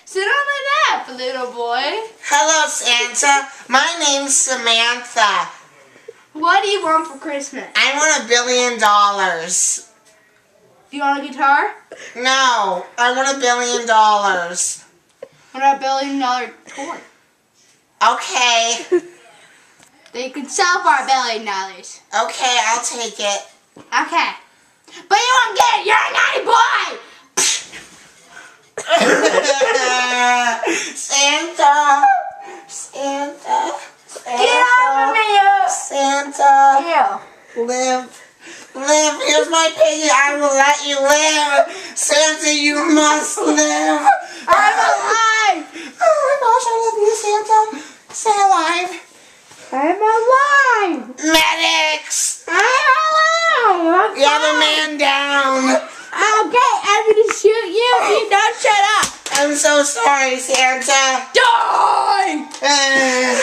Sit on my lap, little boy. Hello, Santa. My name's Samantha. What do you want for Christmas? I want $1 billion. Do you want a guitar? No, I want $1 billion. What about $1 billion toy? Okay. They could sell for $1 billion. Okay, I'll take it. Okay. But you won't get it. You're a naughty boy. Santa. Santa. Get off of me, you. Santa. Live. Here's my piggy. I will let you live. Santa, you must live. I'm alive. Oh my gosh, I love you, Santa. Stay alive. I'm alive. Medics. I'm alive. You have a man down. Okay, I'm going to shoot you if you don't shut up. I'm so sorry, Santa. Die! Uh,